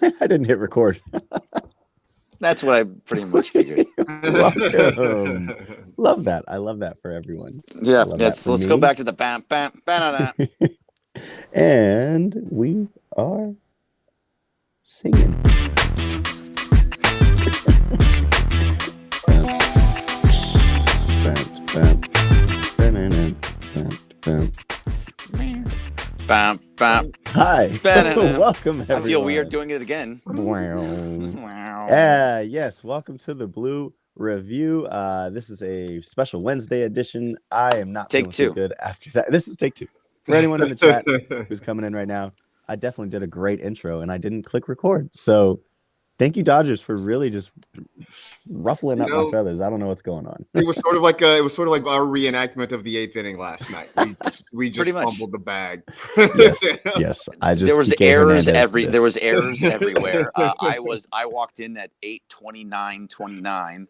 I didn't hit record. That's what I pretty much figured. Welcome. Love that. I love that for everyone. Yeah, Let's go back to the bam, bam, bam. And we are singing. Bam, bam. Hi. Welcome, everyone. I feel weird doing it again. Yes. Welcome to the Blue Review. This is a special Wednesday edition. I am not feeling too good after that. This is take two. For anyone in the chat who's coming in right now, I definitely did a great intro and I didn't click record. So thank you, Dodgers, for really just ruffling up my feathers. I don't know what's going on. It was sort of like our reenactment of the 8th inning last night. We just fumbled the bag. Yes. There was errors everywhere. I walked in at 8:29:29.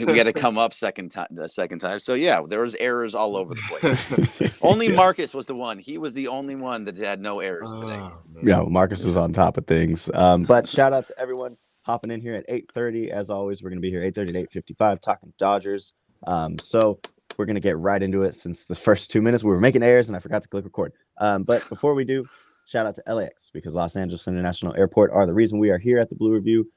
We had to come up the second time. So yeah, there was errors all over the place. Only Marcus was the one. He was the only one that had no errors today. Yeah, Marcus was on top of things. But shout out to everyone hopping in here at 8:30. As always, we're going to be here 8:30 to 8:55 talking Dodgers. So we're going to get right into it since the first 2 minutes we were making errors and I forgot to click record. But before we do, shout out to LAX because Los Angeles International Airport are the reason we are here at the Blue Review.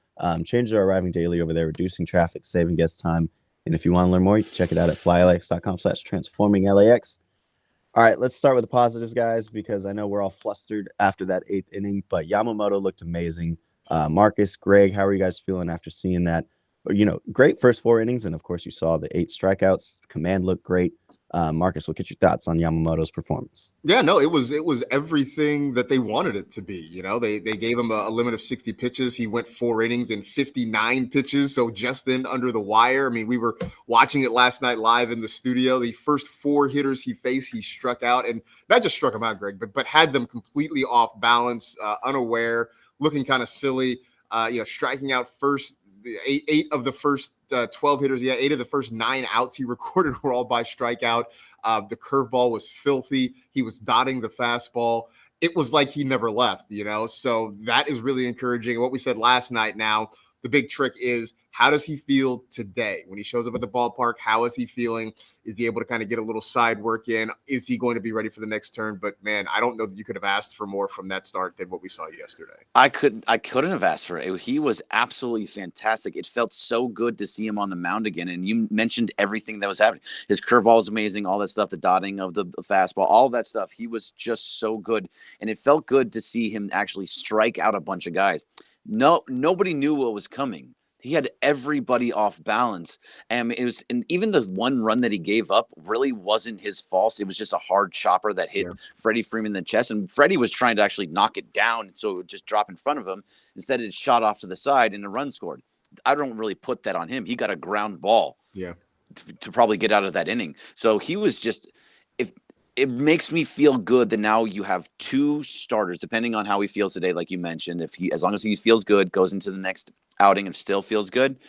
Changes are arriving daily over there, reducing traffic, saving guest time. And if you want to learn more, you can check it out at flylax.com/transforminglAX. All right, let's start with the positives, guys, because I know we're all flustered after that 8th inning, but Yamamoto looked amazing. Marcus, Greg, how are you guys feeling after seeing that? Great first 4 innings, and of course you saw the 8 strikeouts. Command looked great. Marcus, what get your thoughts on Yamamoto's performance? Yeah, no, it was everything that they wanted it to be. They gave him a limit of 60 pitches. He went 4 innings and 59 pitches, so just in under the wire. I mean, we were watching it last night live in the studio. The first 4 hitters he faced, he struck out, and not just struck him out, Greg, but had them completely off balance, unaware, looking kind of silly. Striking out first. 8 of the first 12 hitters, 8 of the first 9 outs he recorded were all by strikeout. The curveball was filthy. He was dotting the fastball. It was like he never left, so that is really encouraging. What we said last night now, the big trick is how does he feel today? When he shows up at the ballpark, how is he feeling? Is he able to kind of get a little side work in? Is he going to be ready for the next turn? But, man, I don't know that you could have asked for more from that start than what we saw yesterday. I couldn't have asked for it. He was absolutely fantastic. It felt so good to see him on the mound again. And you mentioned everything that was happening. His curveball was amazing, all that stuff, the dotting of the fastball, all that stuff. He was just so good. And it felt good to see him actually strike out a bunch of guys. Nobody knew what was coming. He had everybody off balance. And even the one run that he gave up really wasn't his fault. It was just a hard chopper that hit Freddie Freeman in the chest. And Freddie was trying to actually knock it down so it would just drop in front of him. Instead, it shot off to the side and a run scored. I don't really put that on him. He got a ground ball to probably get out of that inning. So he was just it makes me feel good that now you have 2 starters, depending on how he feels today, like you mentioned. As long as he feels good, goes into the next outing and still feels good,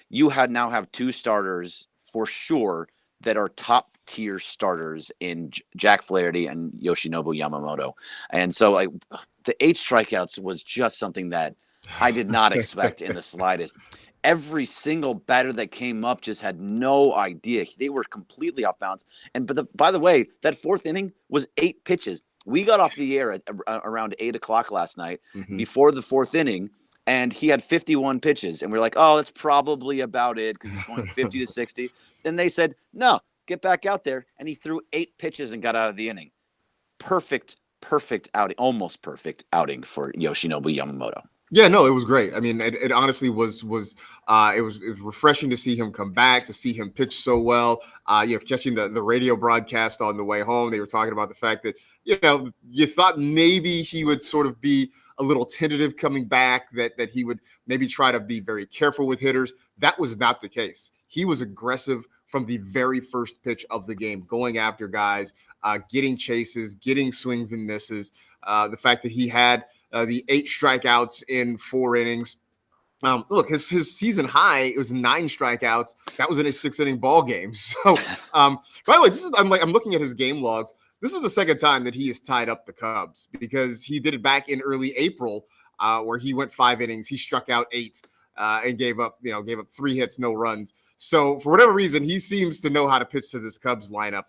you now have 2 starters for sure that are top tier starters in Jack Flaherty and Yoshinobu Yamamoto. And so the 8 strikeouts was just something that I did not expect in the slightest. Every single batter that came up just had no idea. They were completely off balance. By the way, that 4th inning was 8 pitches. We got off the air at around 8 o'clock last night before the 4th inning, and he had 51 pitches. And we're like, oh, that's probably about it because he's going 50 to 60. Then they said, no, get back out there. And he threw 8 pitches and got out of the inning. Perfect outing, almost perfect outing for Yoshinobu Yamamoto. Yeah, no, it was great. I mean, it honestly was refreshing to see him come back, to see him pitch so well. Catching the radio broadcast on the way home, they were talking about the fact that, you thought maybe he would sort of be a little tentative coming back, that he would maybe try to be very careful with hitters. That was not the case. He was aggressive from the very first pitch of the game, going after guys, getting chases, getting swings and misses. The fact that he had the 8 strikeouts in 4 innings. Look, his season high, it was 9 strikeouts. That was in a 6-inning ball game. So, by the way, I'm looking at his game logs. This is the second time that he has tied up the Cubs because he did it back in early April where he went 5 innings, he struck out 8 and gave up 3 hits, no runs. So for whatever reason, he seems to know how to pitch to this Cubs lineup.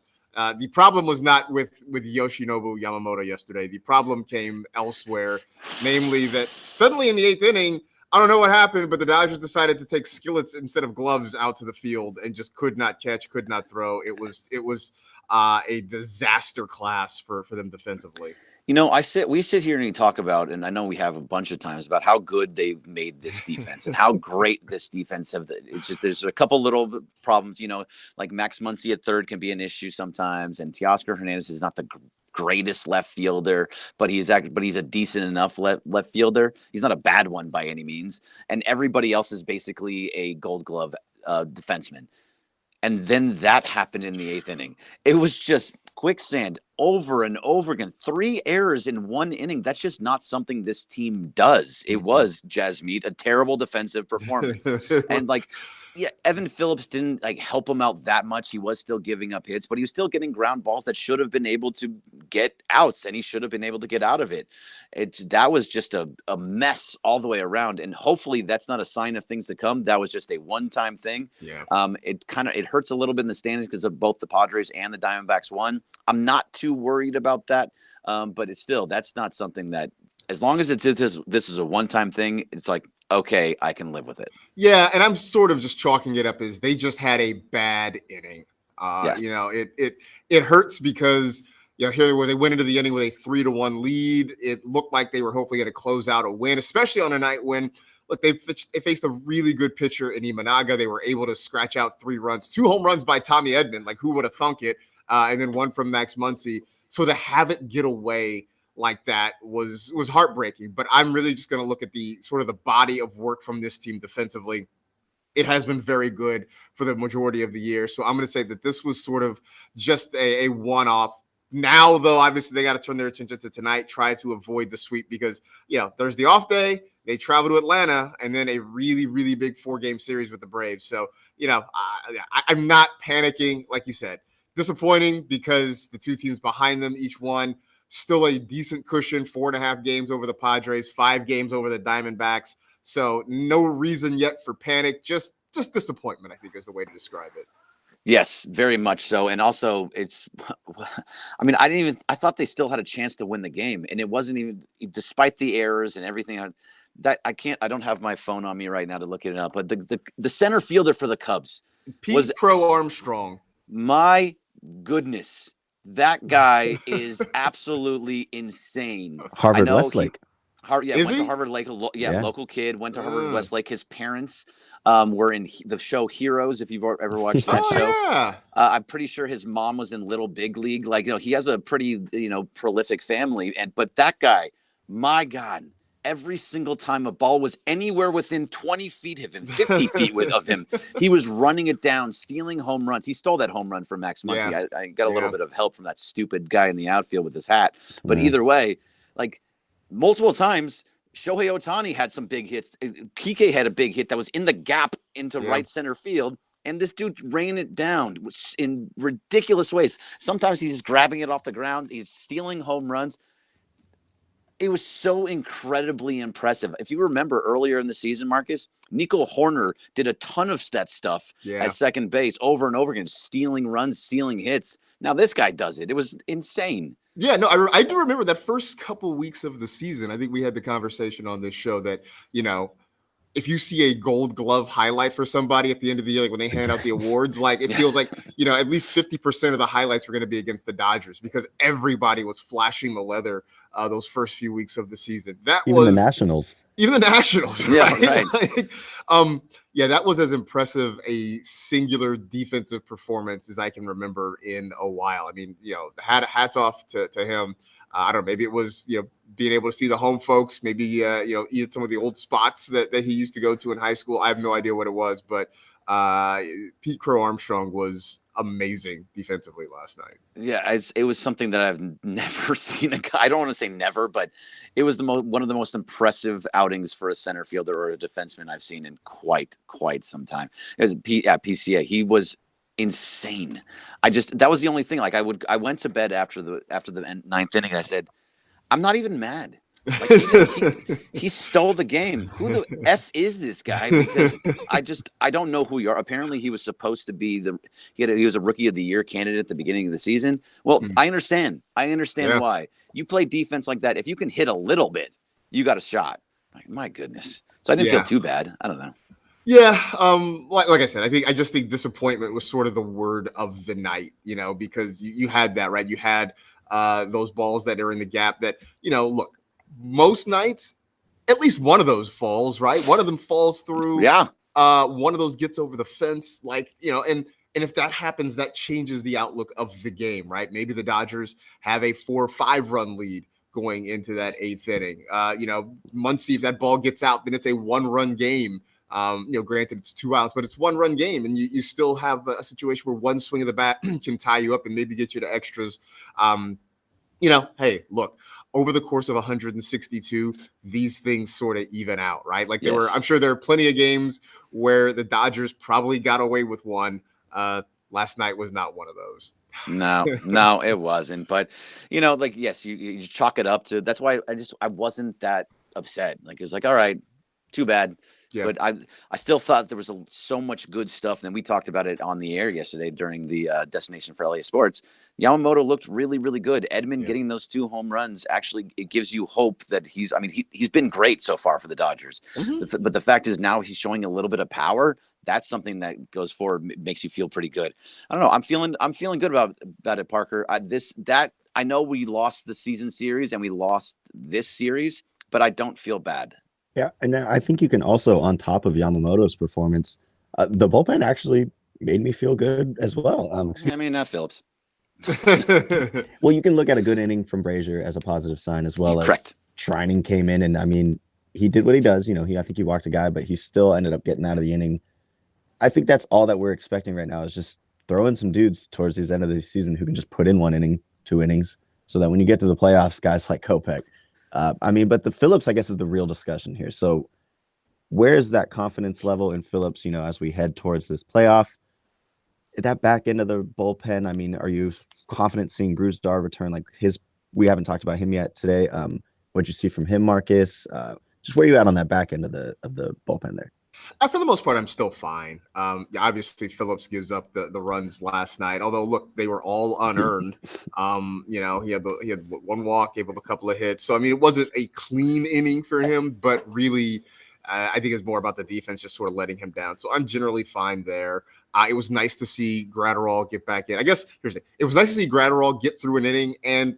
The problem was not with Yoshinobu Yamamoto yesterday. The problem came elsewhere, namely that suddenly in the 8th inning, I don't know what happened, but the Dodgers decided to take skillets instead of gloves out to the field and just could not catch, could not throw. It was a disaster class for them defensively. We sit here and we talk about, and I know we have a bunch of times about how good they've made this defense and how great this defense have. It's just there's a couple little problems, like Max Muncy at third can be an issue sometimes, and Teoscar Hernandez is not the greatest left fielder, but he's a decent enough left fielder. He's not a bad one by any means, and everybody else is basically a Gold Glove defenseman. And then that happened in the 8th inning. It was just quicksand over and over again. 3 errors in 1 inning. That's just not something this team does. It was, Jasmeet, a terrible defensive performance. And Evan Phillips didn't help him out that much. He was still giving up hits, but he was still getting ground balls that should have been able to get outs, and he should have been able to get out of it. That was just a mess all the way around, and hopefully that's not a sign of things to come. That was just a one-time thing. Yeah. It hurts a little bit in the standings because of both the Padres and the Diamondbacks won. I'm not too worried about that, but that's not something that, as long as this is a one-time thing, it's like, okay, I can live with it. Yeah, and I'm sort of just chalking it up as they just had a bad inning. Yes. It hurts because here where they went into the inning with a 3-1 lead, it looked like they were hopefully going to close out a win, especially on a night when they faced a really good pitcher in Imanaga. They were able to scratch out 3 runs, 2 home runs by Tommy Edman. Like, who would have thunk it? And then 1 from Max Muncy. So to have it get away like that was heartbreaking. But I'm really just going to look at the sort of the body of work from this team defensively. It has been very good for the majority of the year. So I'm going to say that this was sort of just a one-off. Now, though, obviously they got to turn their attention to tonight, try to avoid the sweep because, there's the off day. They travel to Atlanta and then a really, really big 4-game series with the Braves. So, I'm not panicking. Like you said, disappointing because the 2 teams behind them, each one, still a decent cushion, 4.5 games over the Padres, 5 games over the Diamondbacks. So no reason yet for panic, just disappointment, I think is the way to describe it. Yes, very much so. And also I thought they still had a chance to win the game. And it wasn't even, despite the errors and everything I don't have my phone on me right now to look it up, but the center fielder for the Cubs Pete Crow Armstrong. My goodness. That guy is absolutely insane. Harvard Westlake. Went to Harvard Lake. Local kid, went to Harvard Westlake. His parents were in the show Heroes, if you've ever watched that show. Yeah. I'm pretty sure his mom was in Little Big League. He has a pretty, prolific family. But that guy, my God, every single time a ball was anywhere within 20 feet of him, 50 feet of him, he was running it down, stealing home runs. He stole that home run from Max Muncy. Yeah. I got a little bit of help from that stupid guy in the outfield with his hat. But either way, multiple times, Shohei Ohtani had some big hits. Kike had a big hit that was in the gap into right center field. And this dude ran it down in ridiculous ways. Sometimes he's just grabbing it off the ground. He's stealing home runs. It was so incredibly impressive. If you remember earlier in the season, Marcus, Nico Horner did a ton of that stuff at second base over and over again, stealing runs, stealing hits. Now this guy does it. It was insane. Yeah, no, I do remember that first couple weeks of the season. I think we had the conversation on this show that, if you see a Gold Glove highlight for somebody at the end of the year, when they hand out the awards, it feels like, at least 50% of the highlights were going to be against the Dodgers because everybody was flashing the leather those first few weeks of the season. Even the Nationals. Right? That was as impressive a singular defensive performance as I can remember in a while. I mean, hats off to him. I don't know, maybe it was, being able to see the home folks, maybe, eat some of the old spots that he used to go to in high school. I have no idea what it was, but Pete Crow Armstrong was amazing defensively last night. Yeah, it was something that I've never seen. I don't want to say never, but it was one of the most impressive outings for a center fielder or a defenseman I've seen in quite some time. PCA, he was insane. That was the only thing. I went to bed after the 9th inning and I said, I'm not even mad. Like he stole the game. Who the F is this guy? Because I don't know who you are. Apparently he was supposed to be he was a rookie of the year candidate at the beginning of the season. Well, I understand. I understand why. You play defense like that. If you can hit a little bit, you got a shot. Like, my goodness. So I didn't feel too bad. I don't know. Yeah, like I said, I just think disappointment was sort of the word of the night, because you had that, right? You had those balls that are in the gap that, look, most nights, at least one of those falls, right? One of them falls through. Yeah. One of those gets over the fence, and if that happens, that changes the outlook of the game, right? Maybe the Dodgers have a 4 or 5 run lead going into that 8th inning. Muncy, if that ball gets out, then it's a 1-run game. Granted it's 2 outs, but it's 1-run game, and you still have a situation where one swing of the bat can tie you up and maybe get you to extras. Hey, look, over the course of 162, these things sort of even out, right? Like I'm sure there are plenty of games where the Dodgers probably got away with one. Last night was not one of those. No, it wasn't. But yes, you chalk it up to. That's why I wasn't that upset. Like, it was like, all right, too bad. Yeah. But I still thought there was so much good stuff. And then we talked about it on the air yesterday during the Destination for LA Sports. Yamamoto looked really, really good. Edman getting those 2 home runs, actually, it gives you hope that he's been great so far for the Dodgers. Mm-hmm. But the fact is now he's showing a little bit of power. That's something that goes forward, makes you feel pretty good. I don't know. I'm feeling good about it, Parker. I know we lost the season series and we lost this series, but I don't feel bad. Yeah, and I think you can also, on top of Yamamoto's performance, the bullpen actually made me feel good as well. Not Phillips. Well, you can look at a good inning from Brazier as a positive sign, as well as Trinan came in, and he did what he does. I think he walked a guy, but he still ended up getting out of the inning. I think that's all that we're expecting right now, is just throw in some dudes towards the end of the season who can just put in 1 inning, 2 innings, so that when you get to the playoffs, guys like Kopech. But the Phillips, I guess, is the real discussion here. So where's that confidence level in Phillips, as we head towards this playoff? That back end of the bullpen, are you confident seeing Grusdar return? We haven't talked about him yet today. What'd you see from him, Marcus? Just where you at on that back end of the bullpen there? For the most part, I'm still fine. Obviously, Phillips gives up the runs last night. Although, look, they were all unearned. He had 1 walk, gave up a couple of hits. So, it wasn't a clean inning for him. But really, I think it's more about the defense just sort of letting him down. So I'm generally fine there. It was nice to see Gratterall get back in. I guess here's the thing. It was nice to see Gratterall get through an inning and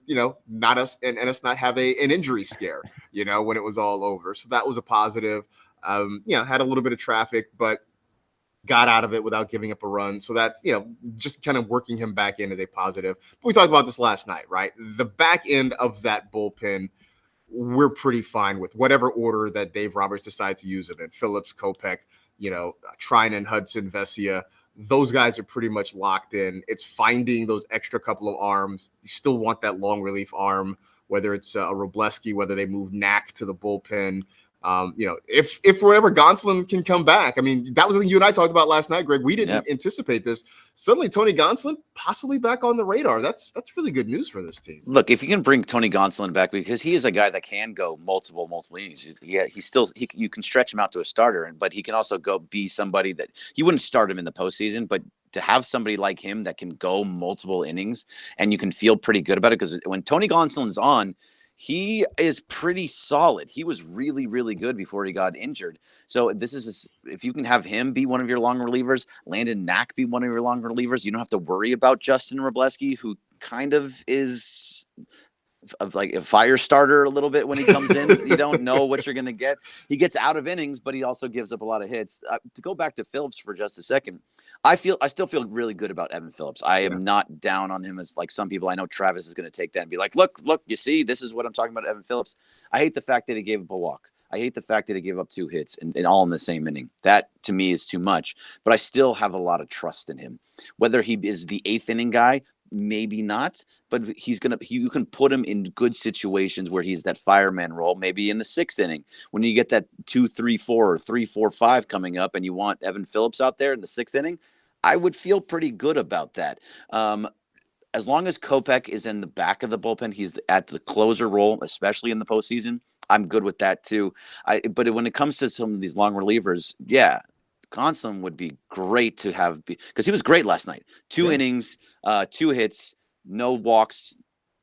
us not have an injury scare. When it was all over. So that was a positive. Had a little bit of traffic, but got out of it without giving up a run. So that's, just kind of working him back in as a positive. But we talked about this last night, right? The back end of that bullpen, we're pretty fine with whatever order that Dave Roberts decides to use it in. Phillips, Kopech, Trinan, Hudson, Vesia. Those guys are pretty much locked in. It's finding those extra couple of arms. You still want that long relief arm, whether it's a Robleski, whether they move Knack to the bullpen. If whenever Gonsolin can come back, that was something you and I talked about last night, Greg. We didn't anticipate this. Suddenly, Tony Gonsolin possibly back on the radar. That's really good news for this team. Look, if you can bring Tony Gonsolin back, because he is a guy that can go multiple innings. You can stretch him out to a starter, but he can also go be somebody that you wouldn't start him in the postseason, but to have somebody like him that can go multiple innings and you can feel pretty good about it, because when Tony Gonsolin's on, he is pretty solid. He was really, really good before he got injured. So if you can have him be one of your long relievers, Landon Knack be one of your long relievers, you don't have to worry about Justin Robleski, who kind of is like a fire starter a little bit when he comes in. You don't know what you're going to get. He gets out of innings, but he also gives up a lot of hits. To go back to Phillips for just a second, I still feel really good about Evan Phillips. I am not down on him as like some people. I know Travis is going to take that and be like, look, you see, this is what I'm talking about, Evan Phillips. I hate the fact that he gave up a walk. I hate the fact that he gave up 2 hits and all in the same inning. That to me is too much, but I still have a lot of trust in him. Whether he is the 8th inning guy, maybe not, but you can put him in good situations where he's that fireman role, maybe in the 6th inning when you get that 2-3-4 or 3-4-5 coming up and you want Evan Phillips out there in the 6th inning. I would feel pretty good about that. As long as Kopech is in the back of the bullpen, he's at the closer role, especially in the postseason. I'm good with that too. But when it comes to some of these long relievers, yeah, Consom would be great to have because he was great last night. 2 innings, 2 hits, no walks,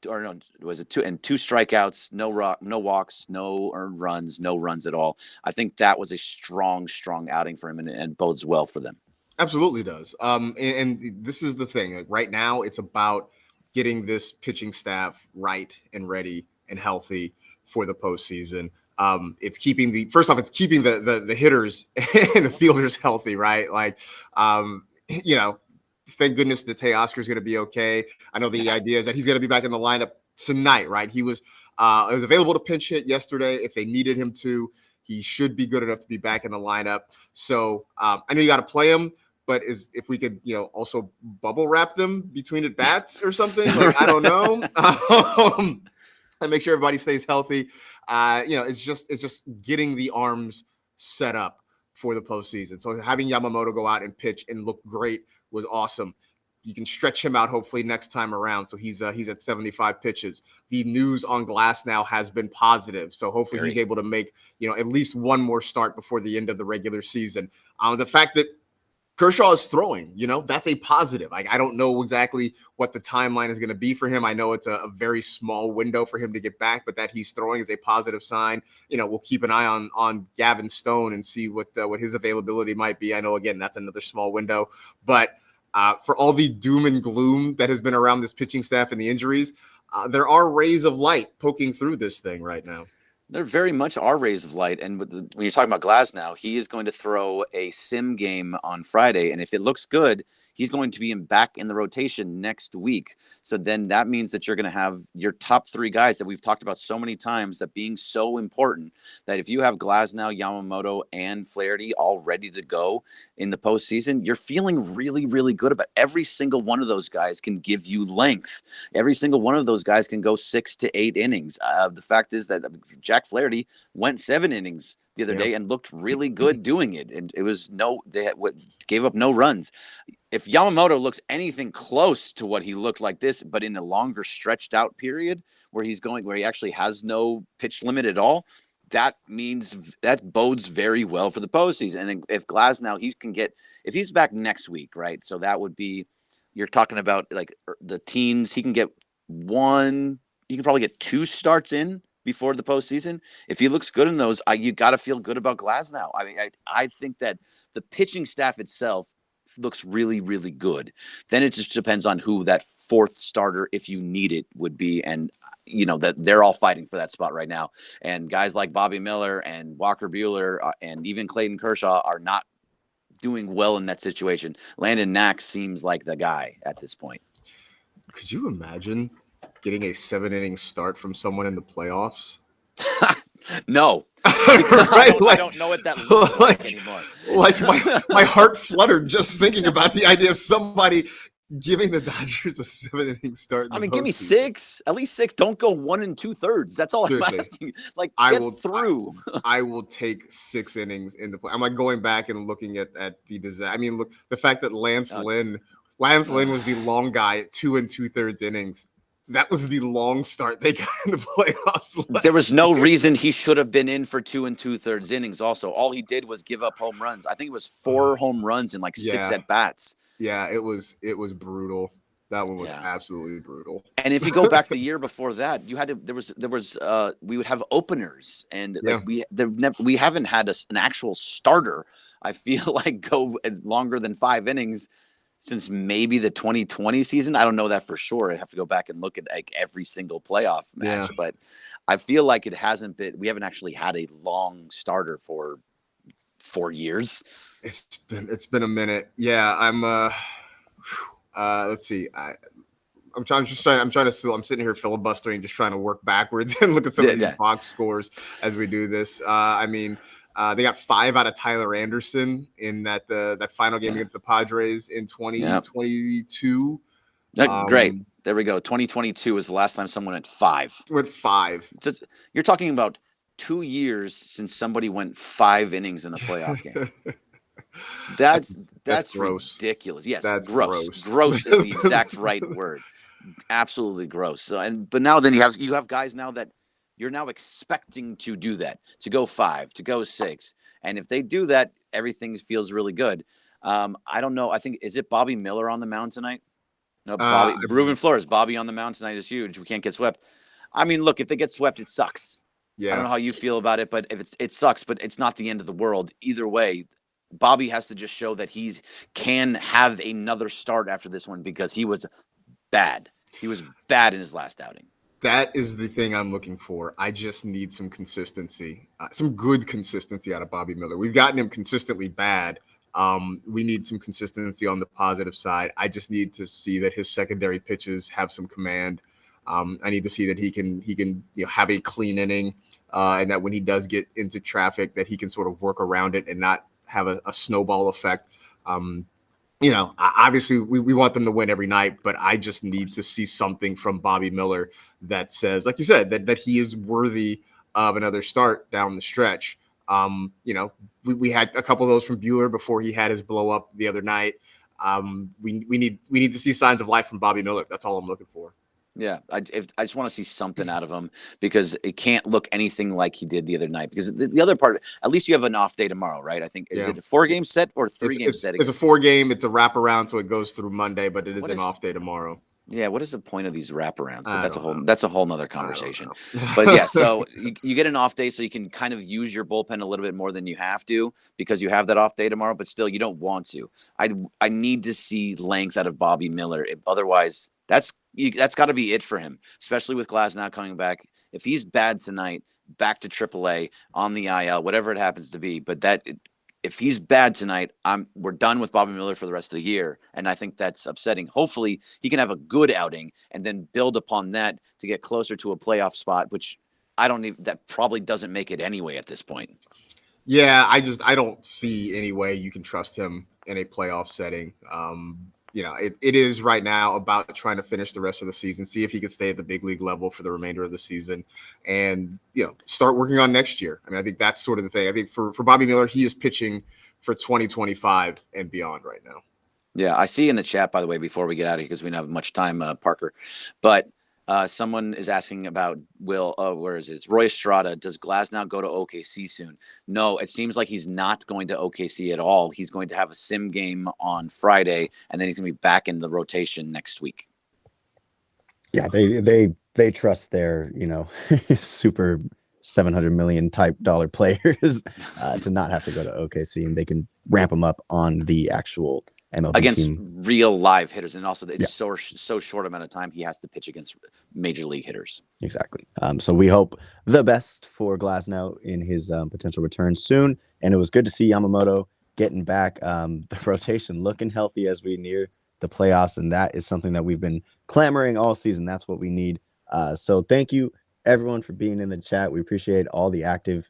or no, was it 2 strikeouts, no walks, no earned runs, no runs at all. I think that was a strong outing for him, and bodes well for them. Absolutely does. And this is the thing. Like right now, it's about getting this pitching staff right and ready and healthy for the postseason. It's keeping it's keeping the hitters and the fielders healthy, right? Like, thank goodness that Teoscar is going to be okay. I know the idea is that he's going to be back in the lineup tonight, right? He was available to pinch hit yesterday if they needed him to. He should be good enough to be back in the lineup. So I know you got to play him. But if we could, also bubble wrap them between at bats or something, like I don't know, and make sure everybody stays healthy. It's just getting the arms set up for the postseason. So having Yamamoto go out and pitch and look great was awesome. You can stretch him out hopefully next time around. So he's at 75 pitches. The news on Glass now has been positive. So hopefully he's able to make at least one more start before the end of the regular season. The fact that Kershaw is throwing, that's a positive. I don't know exactly what the timeline is going to be for him. I know it's a very small window for him to get back, but that he's throwing is a positive sign. We'll keep an eye on Gavin Stone and see what his availability might be. I know, again, that's another small window, but for all the doom and gloom that has been around this pitching staff and the injuries, there are rays of light poking through this thing right now. There very much are rays of light. And when you're talking about Glasnow, he is going to throw a sim game on Friday. And if it looks good, he's going to be back in the rotation next week. So then that means that you're going to have your top 3 guys that we've talked about so many times, that being so important, that if you have Glasnow, Yamamoto, and Flaherty all ready to go in the postseason, you're feeling really, really good about every single one of those guys can give you length. Every single one of those guys can go 6 to 8 innings. The fact is that Jack Flaherty went 7 innings the other day and looked really good doing it. And it was gave up no runs. If Yamamoto looks anything close to what he looked like this, but in a longer stretched out period where he actually has no pitch limit at all, that means that bodes very well for the postseason. And if Glasnow, if he's back next week, right? So that would be, you're talking about like the teens, he can probably get 2 starts in before the postseason. If he looks good in those, you got to feel good about Glasnow. I mean, I think that the pitching staff itself looks really, really good. Then it just depends on who that 4th starter, if you need it, would be. And, that they're all fighting for that spot right now. And guys like Bobby Miller and Walker Buehler and even Clayton Kershaw are not doing well in that situation. Landon Knox seems like the guy at this point. Could you imagine getting a 7-inning start from someone in the playoffs? No. Right? I don't know what that looks like anymore. Like my heart fluttered just thinking about the idea of somebody giving the Dodgers a 7-inning start. Give me 6, at least 6. Don't go 1 2/3. That's all Seriously. I'm asking. Get through. I will take 6 innings in the play. I'm going back and looking at the disaster. I mean, look, the fact that Lance Lynn was the long guy at 2 2/3 innings. That was the long start they got in the playoffs. There was no reason he should have been in for 2 2/3 innings. Also, all he did was give up home runs. I think it was 4 home runs in 6 at bats. Yeah, it was brutal. That one was absolutely brutal. And if you go back the year before that, we would have openers, and we haven't had an actual starter. I feel like go longer than 5 innings since maybe the 2020 season. I don't know that for sure. I have to go back and look at every single playoff match, but I feel like we haven't actually had a long starter for 4 years. It's been a minute. Yeah, I'm let's see. I'm sitting here filibustering, just trying to work backwards and look at some of these box scores as we do this. They got 5 out of Tyler Anderson in that final game against the Padres in 2022. Great. There we go. 2022 was the last time someone went 5. Went 5. You're talking about 2 years since somebody went 5 innings in a playoff game. That's gross. Ridiculous. Yes, that's gross. Gross is the exact right word. Absolutely gross. So, but now then you have guys now that you're now expecting to do that, to go 5, to go 6. And if they do that, everything feels really good. I don't know. I think, is it Bobby Miller on the mound tonight? No, Ruben Flores. Bobby on the mound tonight is huge. We can't get swept. I mean, look, if they get swept, it sucks. Yeah. I don't know how you feel about it, but if it sucks, but it's not the end of the world. Either way, Bobby has to just show that he can have another start after this one, because he was bad. He was bad in his last outing. That is the thing I'm looking for. I just need some consistency, some good consistency out of Bobby Miller. We've gotten him consistently bad. We need some consistency on the positive side. I just need to see that his secondary pitches have some command. I need to see that he can have a clean inning, and that when he does get into traffic, that he can sort of work around it and not have a snowball effect. Obviously we want them to win every night, but I just need to see something from Bobby Miller that says, like you said, that he is worthy of another start down the stretch. We had a couple of those from Buehler before he had his blow up the other night. We need to see signs of life from Bobby Miller. That's all I'm looking for. Yeah, I just want to see something out of him, because it can't look anything like he did the other night. Because the other part, at least you have an off day tomorrow, right? I think, is it a 4-game set or 3-game set? It's a 4-game. It's a wraparound, so it goes through Monday, but it is an off day tomorrow. Yeah, what is the point of these wraparounds? But that's a whole nother conversation. But yeah, so you get an off day, so you can kind of use your bullpen a little bit more than you have to, because you have that off day tomorrow. But still, you don't want to. I need to see length out of Bobby Miller. Otherwise, that's got to be it for him, especially with Glasnow coming back. If he's bad tonight, back to AAA, on the IL, whatever it happens to be. But if he's bad tonight, we're done with Bobby Miller for the rest of the year, and I think that's upsetting. Hopefully, he can have a good outing and then build upon that to get closer to a playoff spot, which that probably doesn't make it anyway at this point. Yeah, I don't see any way you can trust him in a playoff setting. It is right now about trying to finish the rest of the season, see if he can stay at the big league level for the remainder of the season, and start working on next year. I mean, I think that's sort of the thing. I think for Bobby Miller, he is pitching for 2025 and beyond right now. Yeah, I see in the chat, by the way, before we get out of here, because we don't have much time, Parker, but someone is asking about where is it? It's Roy Estrada. Does Glasnow go to OKC soon? No, it seems like he's not going to OKC at all. He's going to have a sim game on Friday, and then he's going to be back in the rotation next week. Yeah, they trust their super $700 million type dollar players to not have to go to OKC, and they can ramp them up on the actual MLB against team. Real live hitters, and also it's so short amount of time he has to pitch against major league hitters. Exactly. So we hope the best for Glasnow in his potential return soon. And it was good to see Yamamoto getting back. The rotation looking healthy as we near the playoffs, and that is something that we've been clamoring all season. That's what we need. So thank you everyone for being in the chat. We appreciate all the active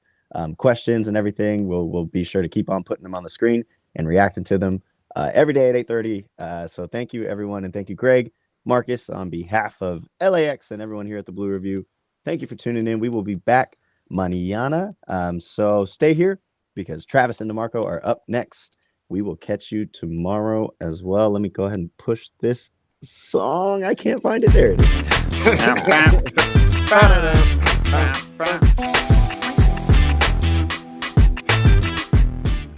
questions and everything. We'll be sure to keep on putting them on the screen and reacting to them every day at 8:30. So thank you, everyone. And thank you, Greg, Marcus, on behalf of LAX and everyone here at the Blue Review. Thank you for tuning in. We will be back mañana. So stay here because Travis and DeMarco are up next. We will catch you tomorrow as well. Let me go ahead and push this song. I can't find it. There it is.